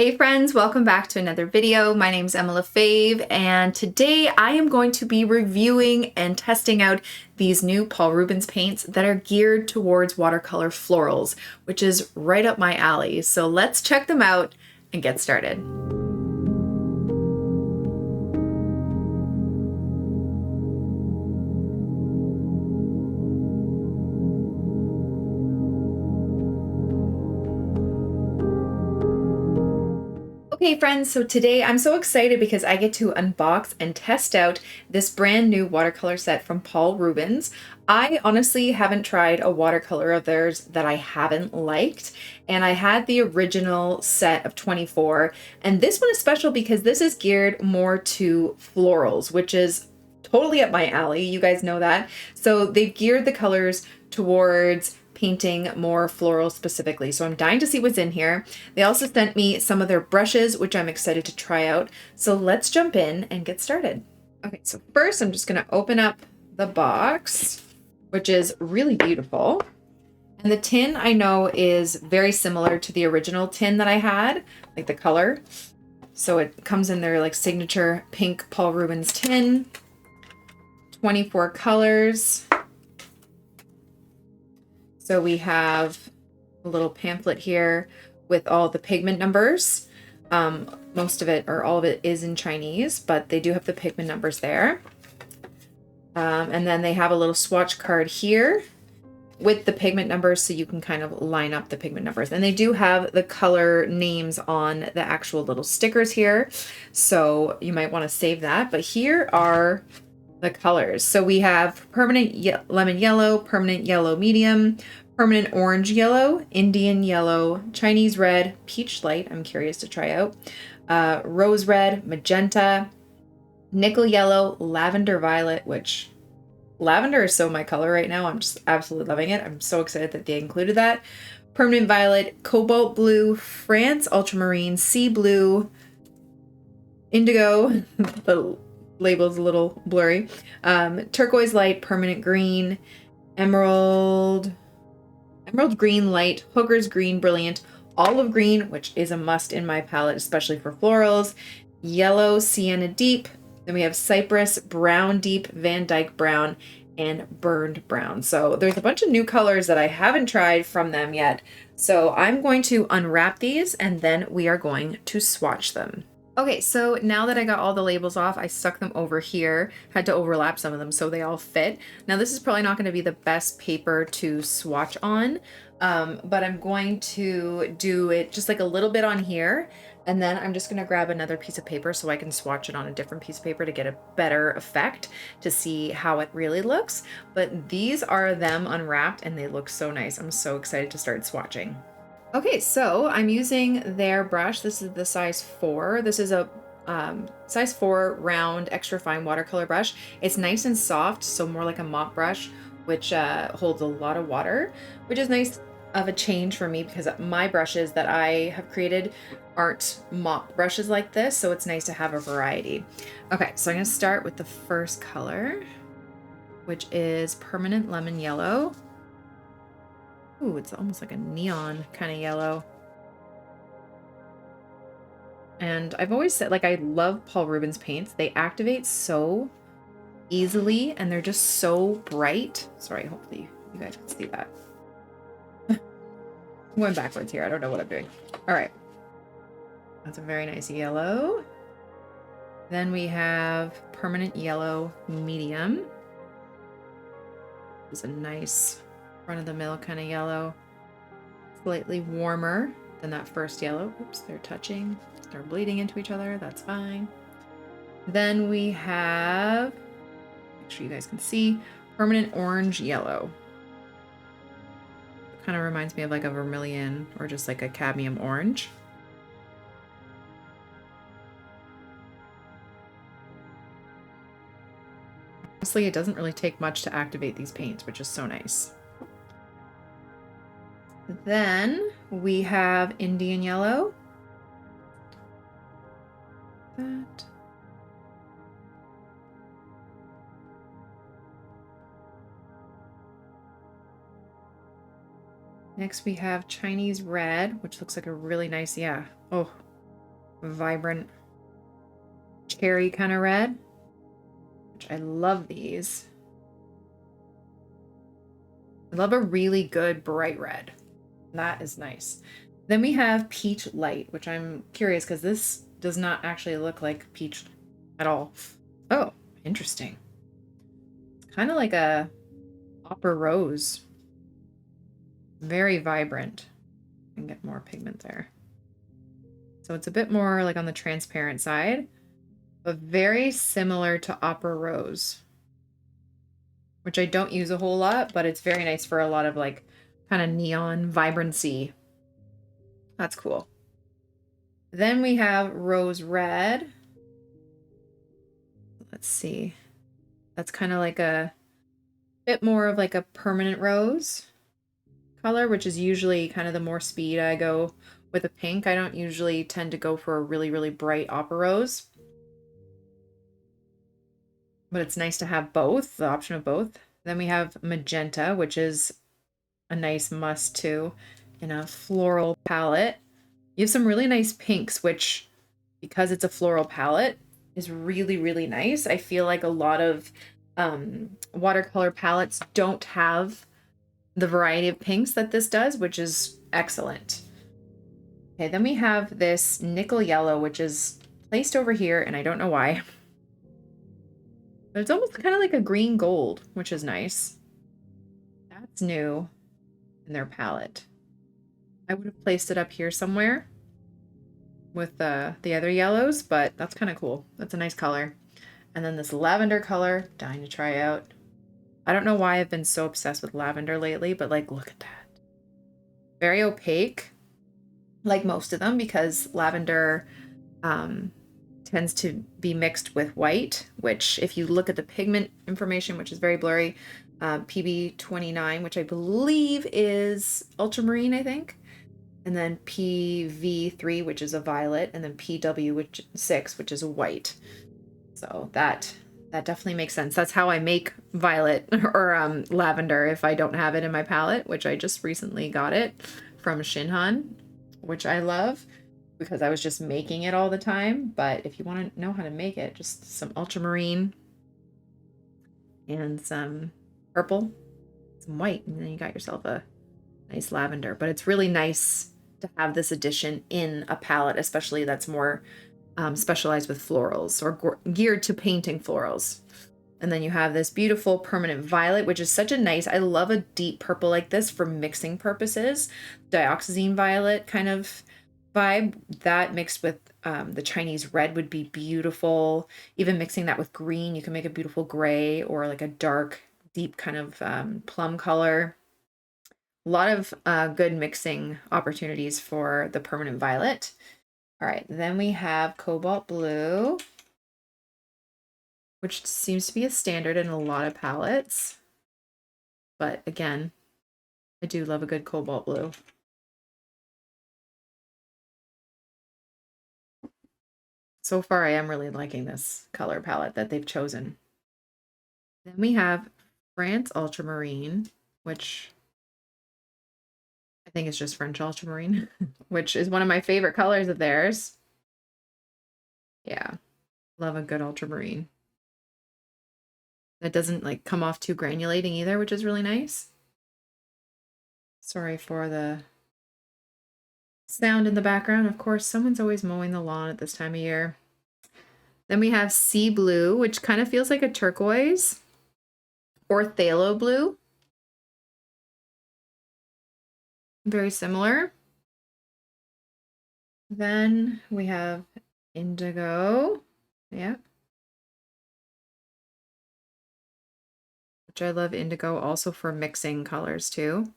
Hey friends, welcome back to another video. My name is Emma Lefave, and today I am going to be reviewing and testing out these new Paul Rubens paints that are geared towards watercolor florals, which is right up my alley. So let's check them out and get started. Okay friends, so today I'm so excited because I get to unbox and test out this brand new watercolor set from Paul Rubens. I honestly haven't tried a watercolor of theirs that I haven't liked, and I had the original set of 24, and this one is special because this is geared more to florals, which is totally up my alley. You guys know that. So they've geared the colors towards painting more floral specifically. So I'm dying to see what's in here. They also sent me some of their brushes, which I'm excited to try out. So let's jump in and get started. Okay, so first I'm just gonna open up the box, which is really beautiful. And the tin I know is very similar to the original tin that I had, like the color. So it comes in their like signature pink Paul Rubens tin, 24 colors. So we have a little pamphlet here with all the pigment numbers. Most of it, or all of it, is in Chinese, but they do have the pigment numbers there. And then they have a little swatch card here with the pigment numbers, so you can kind of line up the pigment numbers. And they do have the color names on the actual little stickers here, so you might want to save that. But here are the colors. So we have permanent lemon yellow, permanent yellow medium, permanent orange yellow, Indian yellow, Chinese red, peach light, I'm curious to try out, rose red, magenta, nickel yellow, lavender violet, which lavender is so my color right now. I'm just absolutely loving it. I'm so excited that they included that. Permanent violet, cobalt blue, France ultramarine, sea blue, indigo, the label's a little blurry, turquoise light, permanent green, emerald green light, hooker's green brilliant, olive green, which is a must in my palette, especially for florals, yellow sienna deep, then we have cypress brown deep, Van Dyke brown, and burned brown. So there's a bunch of new colors that I haven't tried from them yet. So I'm going to unwrap these and then we are going to swatch them. Okay, so now that I got all the labels off, I stuck them over here, had to overlap some of them so they all fit. Now this is probably not going to be the best paper to swatch on, but I'm going to do it just like a little bit on here, and then I'm just going to grab another piece of paper so I can swatch it on a different piece of paper to get a better effect to see how it really looks. But these are them unwrapped and they look so nice. I'm so excited to start swatching. Okay, so I'm using their brush. This is the size 4. This is a size 4 round extra fine watercolor brush. It's nice and soft, so more like a mop brush, which holds a lot of water, which is nice of a change for me because my brushes that I have created aren't mop brushes like this, so it's nice to have a variety. Okay, so I'm going to start with the first color, which is permanent lemon yellow. Ooh, it's almost like a neon kind of yellow. And I've always said, like, I love Paul Rubens paints. They activate so easily and they're just so bright. Sorry, hopefully you guys can see that. I'm going backwards here. I don't know what I'm doing. All right. That's a very nice yellow. Then we have permanent yellow medium. It's a nice run-of-the-mill kind of yellow, slightly warmer than that first yellow. Oops, they're touching, they're bleeding into each other. That's fine. Then we have, make sure you guys can see, permanent orange yellow. Kind of reminds me of like a vermilion or just like a cadmium orange. Honestly, it doesn't really take much to activate these paints, which is so nice. Then we have Indian yellow. That. Next we have Chinese red, which looks like a really nice, yeah. Oh, vibrant cherry kind of red, which I love these. I love a really good bright red. That is nice. Then we have Peach Light, which I'm curious because this does not actually look like peach at all. Oh, interesting. It's kind of like a opera rose. Very vibrant. And get more pigment there. So it's a bit more like on the transparent side, but very similar to opera rose, which I don't use a whole lot, but it's very nice for a lot of like kind of neon vibrancy. That's cool. Then we have Rose Red. Let's see. That's kind of like a bit more of like a permanent rose color, which is usually kind of the more speed I go with a pink. I don't usually tend to go for a really, really bright opera rose. But it's nice to have both, the option of both. Then we have Magenta, which is a nice must too in a floral palette. You have some really nice pinks, which, because it's a floral palette, is really, really nice. I feel like a lot of watercolor palettes don't have the variety of pinks that this does, which is excellent. Okay, then we have this nickel yellow, which is placed over here, and I don't know why. But it's almost kind of like a green gold, which is nice. That's new in their palette. I would have placed it up here somewhere with the other yellows, but that's kind of cool. That's a nice color. And then this lavender color, dying to try out. I don't know why I've been so obsessed with lavender lately, but like, look at that. Very opaque, like most of them, because lavender tends to be mixed with white, which if you look at the pigment information, which is very blurry, PB29, which I believe is ultramarine, I think. And then PV3, which is a violet, and then PW6, which is a white. So that definitely makes sense. That's how I make violet or lavender if I don't have it in my palette, which I just recently got it from Shinhan, which I love because I was just making it all the time. But if you want to know how to make it, just some ultramarine and some purple, some white, and then you got yourself a nice lavender. But it's really nice to have this addition in a palette, especially that's more specialized with florals or geared to painting florals. And then you have this beautiful permanent violet, which is such a nice, I love a deep purple like this for mixing purposes. Dioxazine violet kind of vibe. That mixed with the Chinese red would be beautiful. Even mixing that with green, you can make a beautiful gray or like a dark, deep kind of plum color. A lot of good mixing opportunities for the permanent violet. All right, then we have cobalt blue, which seems to be a standard in a lot of palettes. But again, I do love a good cobalt blue. So far, I am really liking this color palette that they've chosen. Then we have France Ultramarine, which I think is just French Ultramarine, which is one of my favorite colors of theirs. Yeah, love a good ultramarine. That doesn't like come off too granulating either, which is really nice. Sorry for the sound in the background. Of course, someone's always mowing the lawn at this time of year. Then we have Sea Blue, which kind of feels like a turquoise, or Phthalo Blue. Very similar. Then we have Indigo. Yeah. Which I love indigo also for mixing colors too.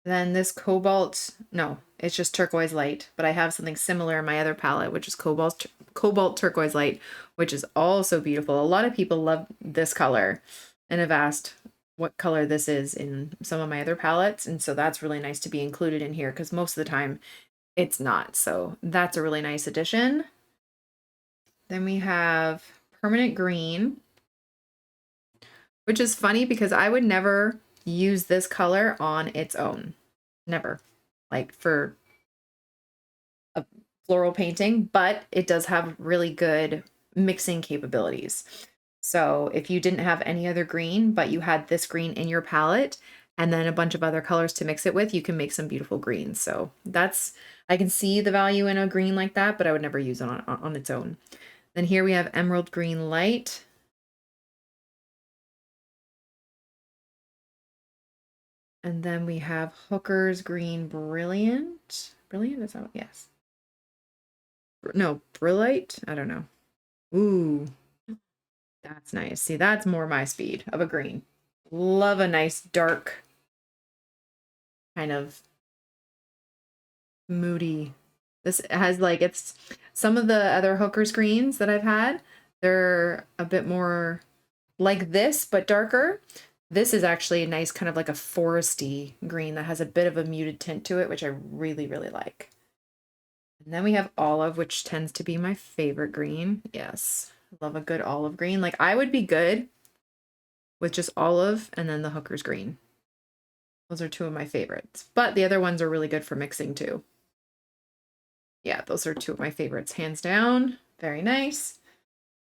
Then this cobalt, no, it's just turquoise light, but I have something similar in my other palette, which is cobalt turquoise light, which is also beautiful. A lot of people love this color and have asked what color this is in some of my other palettes. And so that's really nice to be included in here because most of the time it's not. So that's a really nice addition. Then we have permanent green, which is funny because I would never use this color on its own. Never. Like for floral painting, but it does have really good mixing capabilities. So if you didn't have any other green, but you had this green in your palette and then a bunch of other colors to mix it with, you can make some beautiful greens. So that's, I can see the value in a green like that, but I would never use it on its own. Then here we have emerald green light. And then we have Hooker's green brilliant. Brilliant, is that, yes. No, Brillite? I don't know. Ooh, that's nice. See, that's more my speed of a green. Love a nice dark, kind of moody. This has like, it's some of the other Hooker's greens that I've had, they're a bit more like this, but darker. This is actually a nice kind of like a foresty green that has a bit of a muted tint to it, which I really, really like. And then we have olive, which tends to be my favorite green. Yes, love a good olive green. Like I would be good with just olive and then the Hooker's green. Those are two of my favorites, but the other ones are really good for mixing too. Yeah, those are two of my favorites, hands down. Very nice.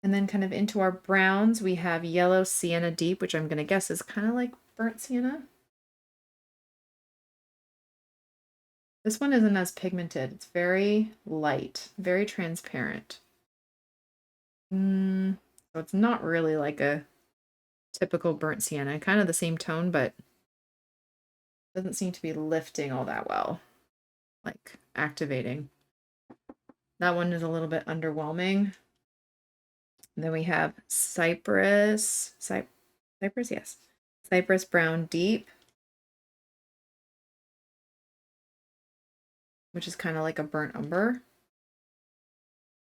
And then kind of into our browns, we have yellow sienna deep, which I'm going to guess is kind of like burnt sienna. This one isn't as pigmented. It's very light, very transparent. So it's not really like a typical burnt sienna, kind of the same tone, but doesn't seem to be lifting all that well, like activating. That one is a little bit underwhelming. And then we have cypress, yes. Cypress brown deep, which is kind of like a burnt umber.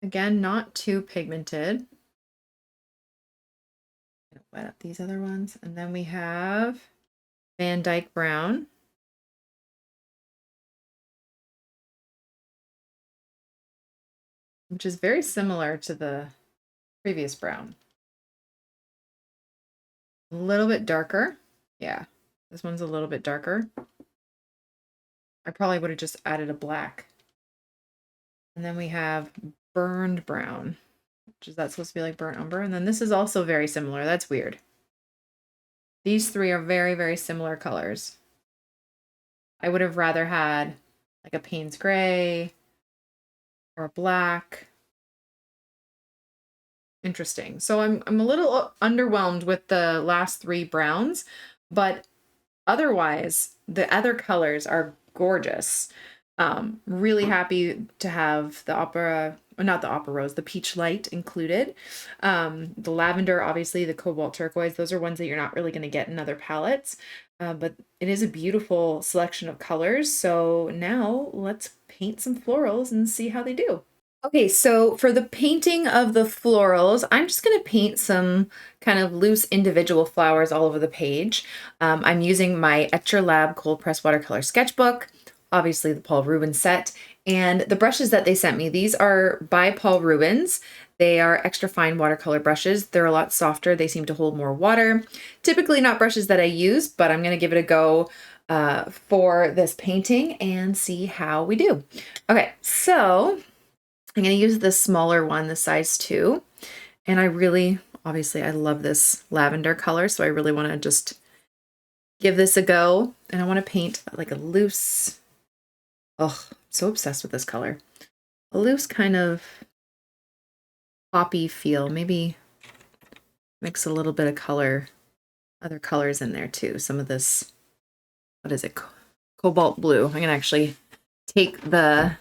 Again, not too pigmented. Wet up these other ones. And then we have Van Dyke brown. Which is very similar to the previous brown. A little bit darker. Yeah, this one's a little bit darker. I probably would have just added a black. And then we have burned brown, which is that supposed to be like burnt umber? And then this is also very similar. That's weird. These three are very, very similar colors. I would have rather had like a Payne's gray or a black. Interesting. So I'm a little underwhelmed with the last three browns, but otherwise the other colors are gorgeous. Really happy to have the opera, or not the opera rose, the peach light included. The lavender, obviously, the cobalt turquoise, those are ones that you're not really going to get in other palettes. But it is a beautiful selection of colors. So now let's paint some florals and see how they do. Okay, so for the painting of the florals, I'm just going to paint some kind of loose individual flowers all over the page. I'm using my Etcher Lab Cold Press Watercolor Sketchbook, obviously the Paul Rubens set, and the brushes that they sent me, these are by Paul Rubens. They are extra fine watercolor brushes. They're a lot softer. They seem to hold more water. Typically not brushes that I use, but I'm going to give it a go for this painting and see how we do. Okay, so I'm going to use this smaller one, the size 2. And I really, obviously, I love this lavender color, so I really want to just give this a go. And I want to paint like a loose, oh, I'm so obsessed with this color. A loose kind of poppy feel. Maybe mix a little bit of color, other colors in there too. Some of this, what is it? Cobalt blue. I'm going to actually take the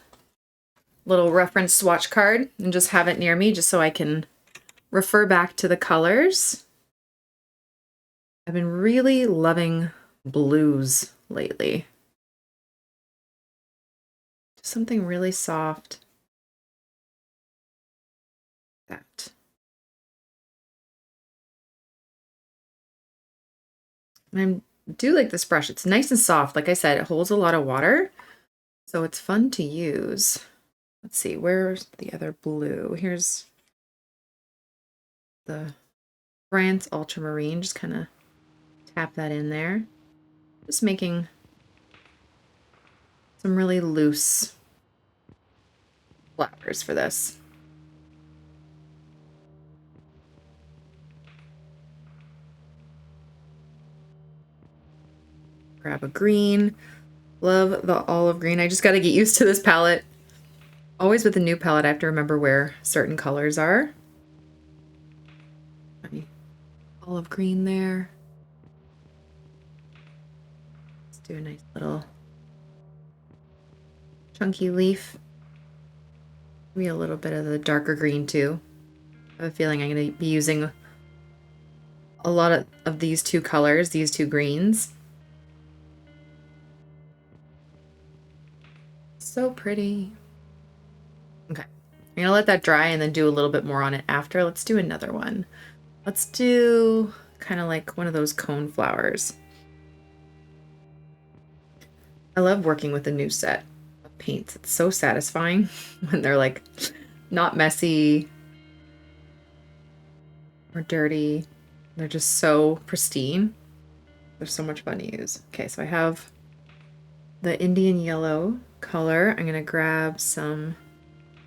little reference swatch card and just have it near me just so I can refer back to the colors. I've been really loving blues lately. Just something really soft. That. And I do like this brush. It's nice and soft. Like I said, it holds a lot of water, so it's fun to use. Let's see, where's the other blue? Here's the France Ultramarine. Just kind of tap that in there. Just making some really loose flowers for this. Grab a green. Love the olive green. I just got to get used to this palette. Always with a new palette, I have to remember where certain colors are. Olive green there. Let's do a nice little chunky leaf. Maybe a little bit of the darker green too. I have a feeling I'm going to be using a lot of these two colors, these two greens. So pretty. Okay, I'm going to let that dry and then do a little bit more on it after. Let's do another one. Let's do kind of like one of those cone flowers. I love working with a new set of paints. It's so satisfying when they're like not messy or dirty. They're just so pristine. They're so much fun to use. Okay, so I have the Indian yellow color. I'm gonna grab some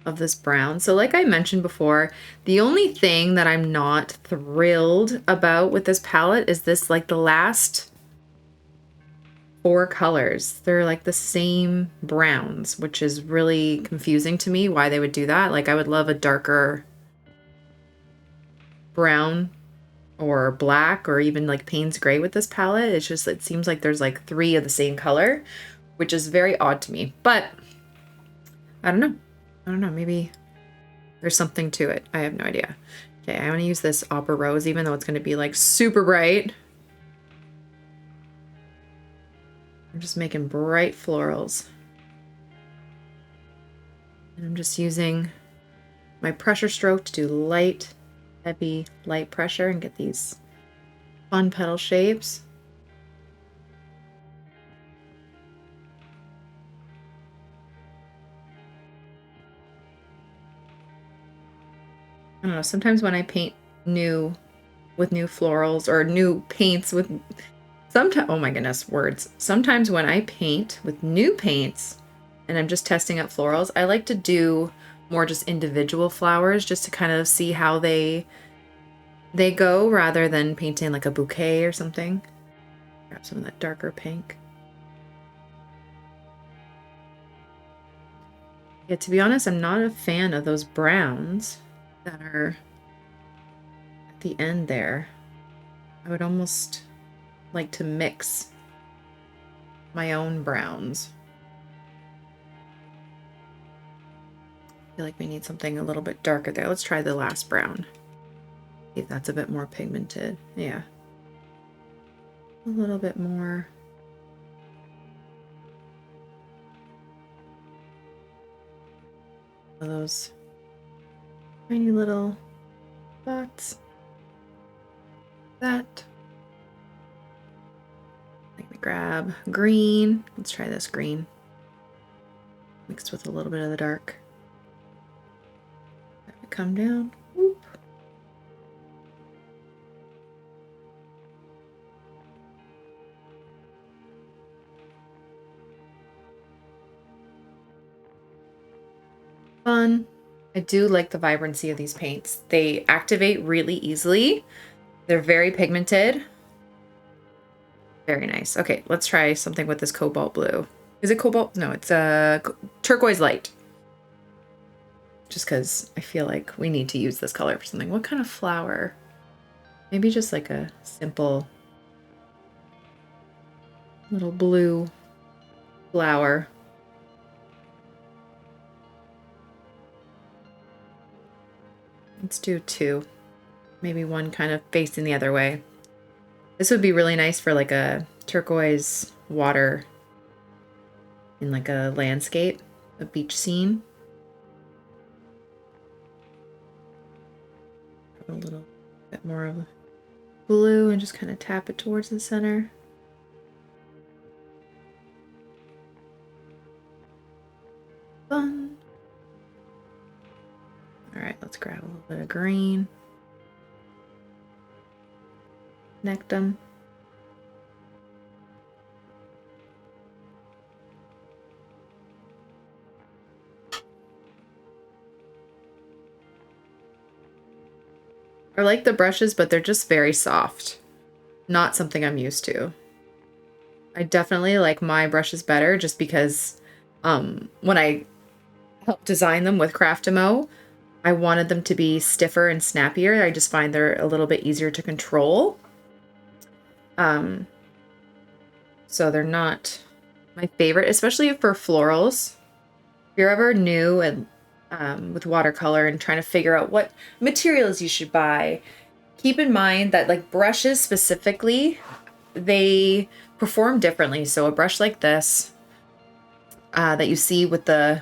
of this brown. So like I mentioned before, the only thing that I'm not thrilled about with this palette is this, like the last 4 colors. They're like the same browns, which is really confusing to me why they would do that. Like I would love a darker brown or black or even like Payne's gray with this palette. It's just, it seems like there's like 3 of the same color, which is very odd to me, but I don't know. Maybe there's something to it. I have no idea. Okay, I want to use this Opera Rose, even though it's going to be like super bright. I'm just making bright florals. And I'm just using my pressure stroke to do light, heavy, light pressure and get these fun petal shapes. I don't know, sometimes when I paint new with new florals or new paints with sometimes, oh my goodness, words. Sometimes when I paint with new paints and I'm just testing out florals, I like to do more just individual flowers just to kind of see how they go rather than painting like a bouquet or something. Grab some of that darker pink. Yeah, to be honest, I'm not a fan of those browns that are at the end there. I would almost like to mix my own browns. I feel like we need something a little bit darker there. Let's try the last brown. See if that's a bit more pigmented. Yeah. A little bit more. Those tiny little dots. That. Let me grab green. Let's try this green. Mixed with a little bit of the dark. Have it come down. Whoop. Fun. I do like the vibrancy of these paints. They activate really easily. They're very pigmented. Very nice. Okay, let's try something with this cobalt blue. Is it cobalt? No, it's a turquoise light. Just because I feel like we need to use this color for something. What kind of flower? Maybe just like a simple little blue flower. Let's do 2. Maybe one kind of facing the other way. This would be really nice for like a turquoise water in like a landscape, a beach scene. A little bit more of blue and just kind of tap it towards the center. Fun. All right, let's grab a little bit of green. Connect them. I like the brushes, but they're just very soft. Not something I'm used to. I definitely like my brushes better just because when I helped design them with Craftimo, I wanted them to be stiffer and snappier. I just find they're a little bit easier to control. So they're not my favorite, especially for florals. If you're ever new and with watercolor and trying to figure out what materials you should buy, keep in mind that like brushes specifically, they perform differently. So a brush like this that you see with the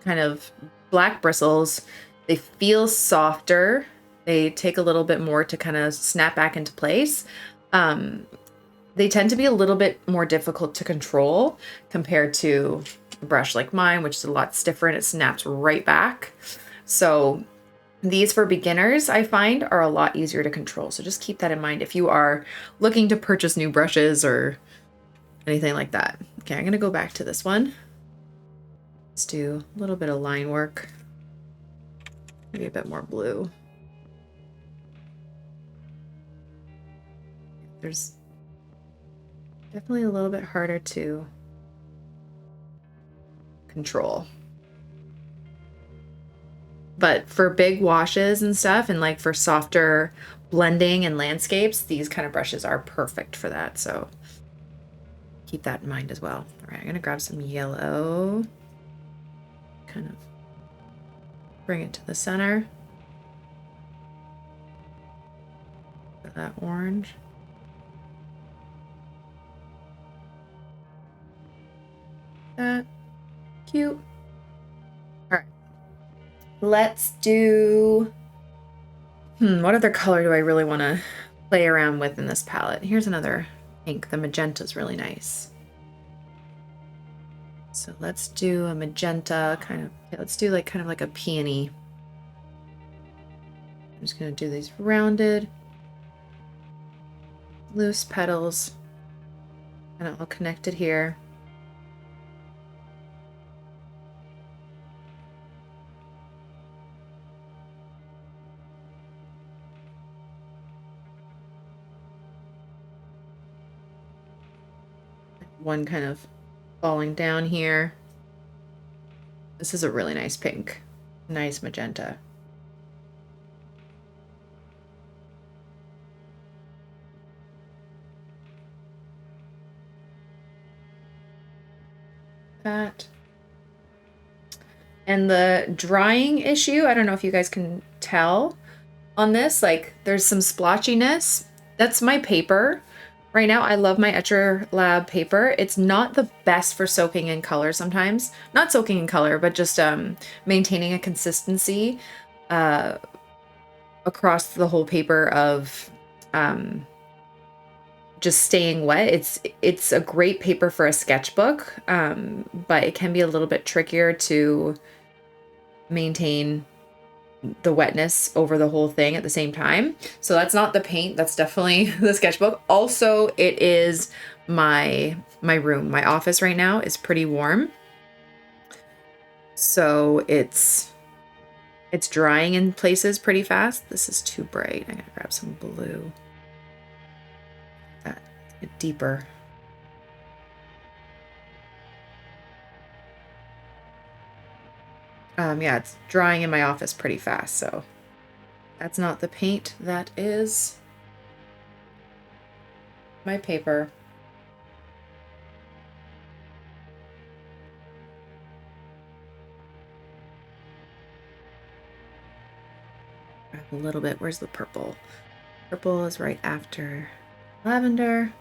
kind of black bristles, they feel softer. They take a little bit more to kind of snap back into place. They tend to be a little bit more difficult to control compared to a brush like mine, which is a lot stiffer and it snaps right back. So these for beginners, I find, are a lot easier to control. So just keep that in mind if you are looking to purchase new brushes or anything like that. Okay, I'm going to go back to this one. Let's do a little bit of line work. Maybe a bit more blue. There's definitely a little bit harder to control. But for big washes and stuff, and like for softer blending and landscapes, these kind of brushes are perfect for that. So keep that in mind as well. All right, I'm gonna grab some yellow, kind of bring it to the center. Got that orange. That cute. All right, let's do what other color do I really want to play around with in this palette? Here's another pink. The magenta is really nice. So let's do a magenta kind of, yeah, let's do like kind of like a peony. I'm just going to do these rounded loose petals and all connected here. One kind of falling down here. This is a really nice pink, nice magenta. That. And the drying issue, I don't know if you guys can tell on this, like there's some splotchiness. That's my paper. Right now, I love my Etcher Lab paper. It's not the best for soaking in color sometimes. Not soaking in color, but just maintaining a consistency across the whole paper of just staying wet. It's a great paper for a sketchbook, but it can be a little bit trickier to maintain the wetness over the whole thing at the same time. So that's not the paint, that's definitely the sketchbook. Also, it is my room. My office right now is pretty warm. So it's drying in places pretty fast. This is too bright. I'm gonna grab some blue. That deeper. Yeah, it's drying in my office pretty fast, so that's not the paint, that is my paper. Grab a little bit, where's the purple? Purple is right after lavender.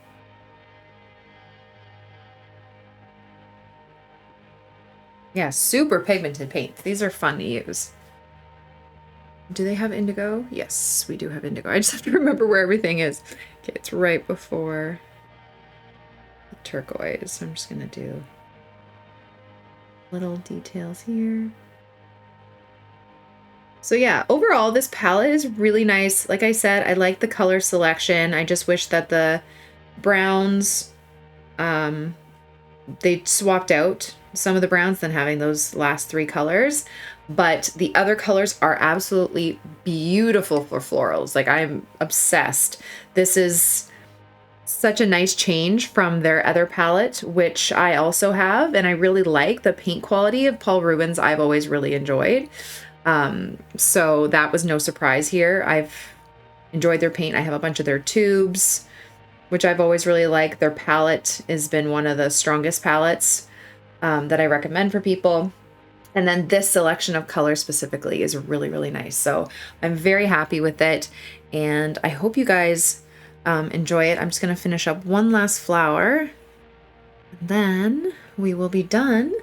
Yeah, super pigmented paints. These are fun to use. Do they have indigo? Yes, we do have indigo. I just have to remember where everything is. Okay, it's right before the turquoise. I'm just gonna do little details here. So yeah, overall, this palette is really nice. Like I said, I like the color selection. I just wish that the browns they swapped out some of the browns than having those last 3 colors. But the other colors are absolutely beautiful for florals. Like, I'm obsessed. This is such a nice change from their other palette, which I also have, and I really like the paint quality of Paul Rubens. I've always really enjoyed. So that was no surprise here. I've enjoyed their paint. I have a bunch of their tubes, which I've always really liked. Their palette has been one of the strongest palettes that I recommend for people. And then this selection of colors specifically is really, really nice. So I'm very happy with it. And I hope you guys enjoy it. I'm just going to finish up one last flower. And then we will be done.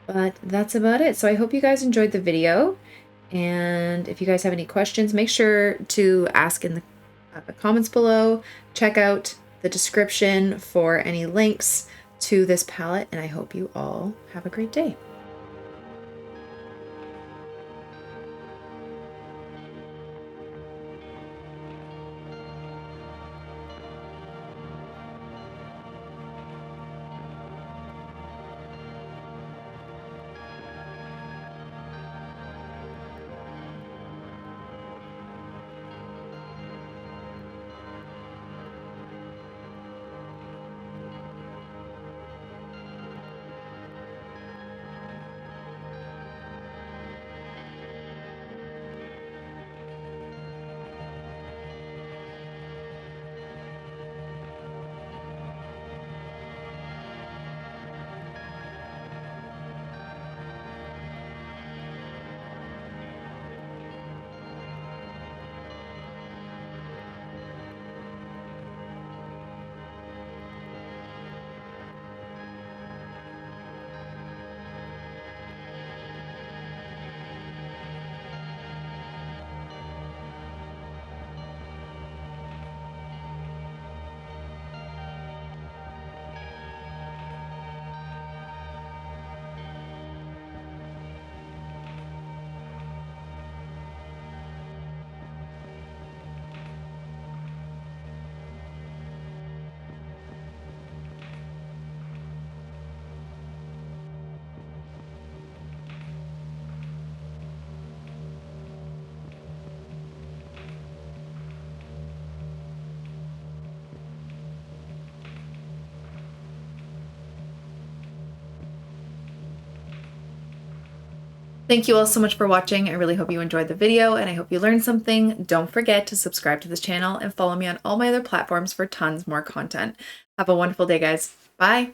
But that's about it. So I hope you guys enjoyed the video. And if you guys have any questions, make sure to ask in the comments below. Check out the description for any links to this palette. And I hope you all have a great day. Thank you all so much for watching. I really hope you enjoyed the video and I hope you learned something. Don't forget to subscribe to this channel and follow me on all my other platforms for tons more content. Have a wonderful day, guys. Bye.